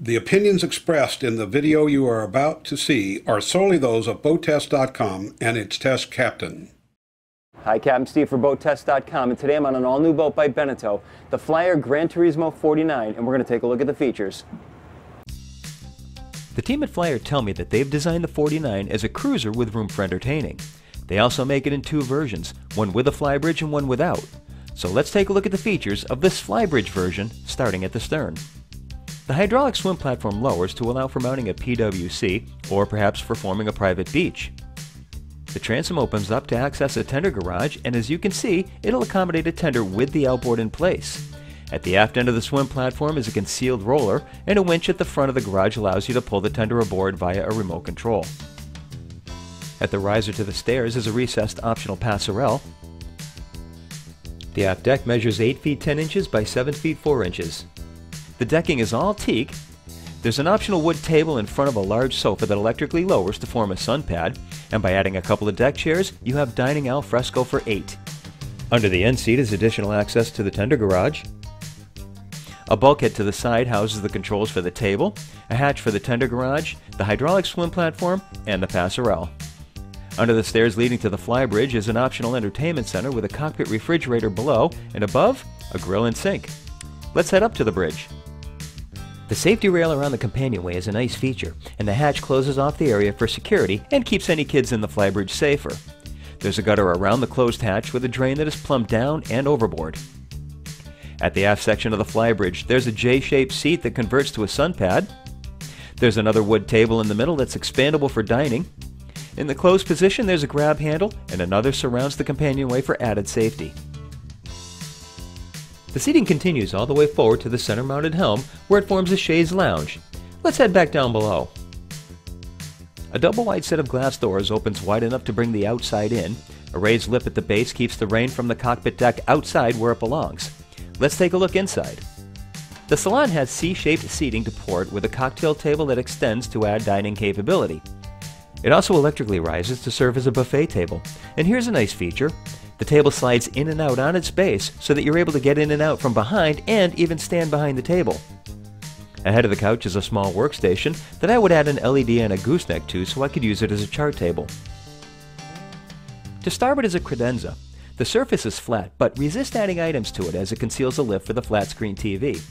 The opinions expressed in the video you are about to see are solely those of BoatTest.com and its test captain. Hi, Captain Steve for BoatTest.com, and today I'm on an all-new boat by Beneteau, the Flyer Gran Turismo 49, and we're going to take a look at the features. The team at Flyer tell me that they've designed the 49 as a cruiser with room for entertaining. They also make it in two versions, one with a flybridge and one without. So let's take a look at the features of this flybridge version, starting at the stern. The hydraulic swim platform lowers to allow for mounting a PWC, or perhaps for forming a private beach. The transom opens up to access a tender garage, and as you can see, it'll accommodate a tender with the outboard in place. At the aft end of the swim platform is a concealed roller, and a winch at the front of the garage allows you to pull the tender aboard via a remote control. At the riser to the stairs is a recessed optional passerelle. The aft deck measures 8 feet 10 inches by 7 feet 4 inches. The decking is all teak. There's an optional wood table in front of a large sofa that electrically lowers to form a sun pad, and by adding a couple of deck chairs, you have dining al fresco for 8. Under the end seat is additional access to the tender garage. A bulkhead to the side houses the controls for the table, a hatch for the tender garage, the hydraulic swim platform, and the passerelle. Under the stairs leading to the flybridge is an optional entertainment center with a cockpit refrigerator below, and above, a grill and sink. Let's head up to the bridge. The safety rail around the companionway is a nice feature, and the hatch closes off the area for security and keeps any kids in the flybridge safer. There's a gutter around the closed hatch with a drain that is plumbed down and overboard. At the aft section of the flybridge, there's a J-shaped seat that converts to a sun pad. There's another wood table in the middle that's expandable for dining. In the closed position, there's a grab handle, and another surrounds the companionway for added safety. The seating continues all the way forward to the center-mounted helm, where it forms a chaise lounge. Let's head back down below. A double-wide set of glass doors opens wide enough to bring the outside in. A raised lip at the base keeps the rain from the cockpit deck outside where it belongs. Let's take a look inside. The salon has C-shaped seating to port with a cocktail table that extends to add dining capability. It also electrically rises to serve as a buffet table. And here's a nice feature. The table slides in and out on its base so that you're able to get in and out from behind and even stand behind the table. Ahead of the couch is a small workstation that I would add an LED and a gooseneck to so I could use it as a chart table. To starboard is a credenza. The surface is flat, but resist adding items to it as it conceals a lift for the flat screen TV.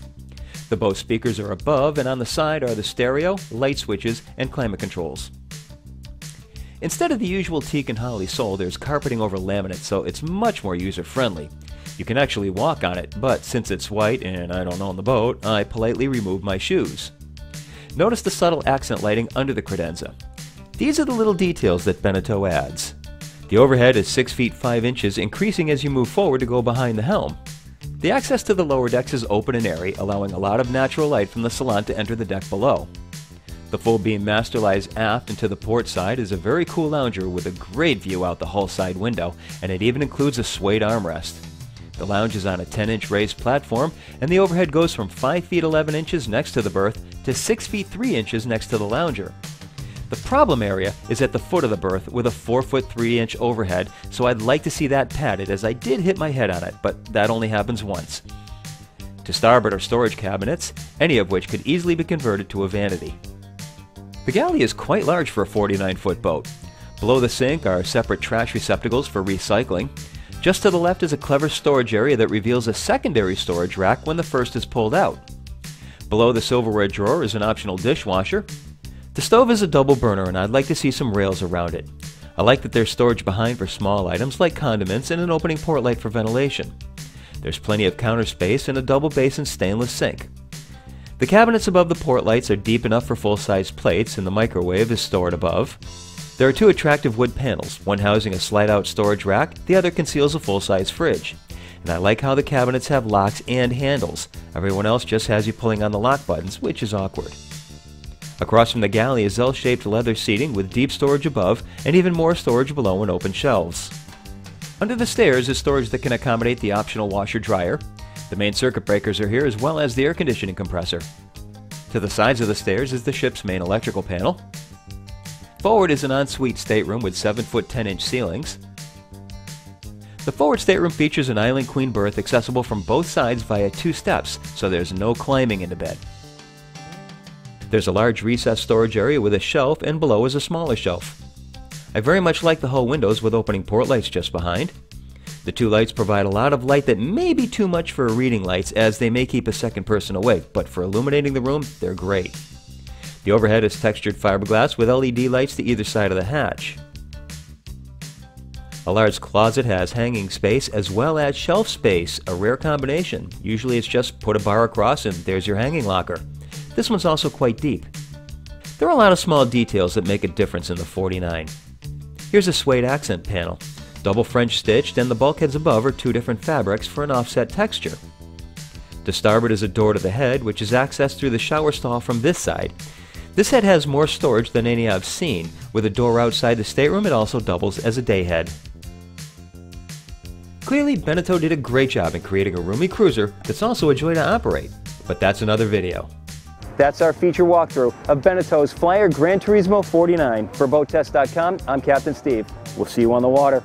The Bose speakers are above, and on the side are the stereo, light switches, and climate controls. Instead of the usual teak and holly sole, there's carpeting over laminate, so it's much more user-friendly. You can actually walk on it, but since it's white and I don't own the boat, I politely remove my shoes. Notice the subtle accent lighting under the credenza. These are the little details that Beneteau adds. The overhead is 6 feet 5 inches, increasing as you move forward to go behind the helm. The access to the lower decks is open and airy, allowing a lot of natural light from the salon to enter the deck below. The full beam master lies aft and to the port side is a very cool lounger with a great view out the hull side window, and it even includes a suede armrest. The lounge is on a 10-inch raised platform, and the overhead goes from 5 feet 11 inches next to the berth to 6 feet 3 inches next to the lounger. The problem area is at the foot of the berth with a 4 foot 3 inch overhead, so I'd like to see that padded as I did hit my head on it, but that only happens once. To starboard are storage cabinets, any of which could easily be converted to a vanity. The Galley is quite large for a 49-foot boat. Below the sink are separate trash receptacles for recycling. Just to the left is a clever storage area that reveals a secondary storage rack when the first is pulled out. Below the silverware drawer is an optional dishwasher. The stove is a double burner, and I'd like to see some rails around it. I like that there's storage behind for small items like condiments and an opening port light for ventilation. There's plenty of counter space and a double basin stainless sink. The cabinets above the port lights are deep enough for full-size plates, and the microwave is stored above. There are two attractive wood panels, one housing a slide-out storage rack, the other conceals a full-size fridge. And I like how the cabinets have locks and handles. Everyone else just has you pulling on the lock buttons, which is awkward. Across from the Galley is L-shaped leather seating with deep storage above and even more storage below and open shelves. Under the stairs is storage that can accommodate the optional washer-dryer. The main circuit breakers are here as well as the air conditioning compressor. To the sides of the stairs is the ship's main electrical panel. Forward is an ensuite stateroom with 7 foot 10 inch ceilings. The forward stateroom features an island queen berth accessible from both sides via 2 steps, so there's no climbing into bed. There's a large recessed storage area with a shelf, and below is a smaller shelf. I very much like the hull windows with opening port lights just behind. The two lights provide a lot of light that may be too much for reading lights, as they may keep a second person awake, but for illuminating the room, they're great. The overhead is textured fiberglass with LED lights to either side of the hatch. A large closet has hanging space as well as shelf space, a rare combination. Usually it's just put a bar across and there's your hanging locker. This one's also quite deep. There are a lot of small details that make a difference in the 49. Here's a suede accent panel. Double French stitched, and the bulkheads above are two different fabrics for an offset texture. To starboard is a door to the head, which is accessed through the shower stall from this side. This head has more storage than any I've seen. With a door outside the stateroom, it also doubles as a day head. Clearly, Beneteau did a great job in creating a roomy cruiser that's also a joy to operate, but that's another video. That's our feature walkthrough of Beneteau's Flyer Gran Turismo 49. For BoatTest.com, I'm Captain Steve. We'll see you on the water.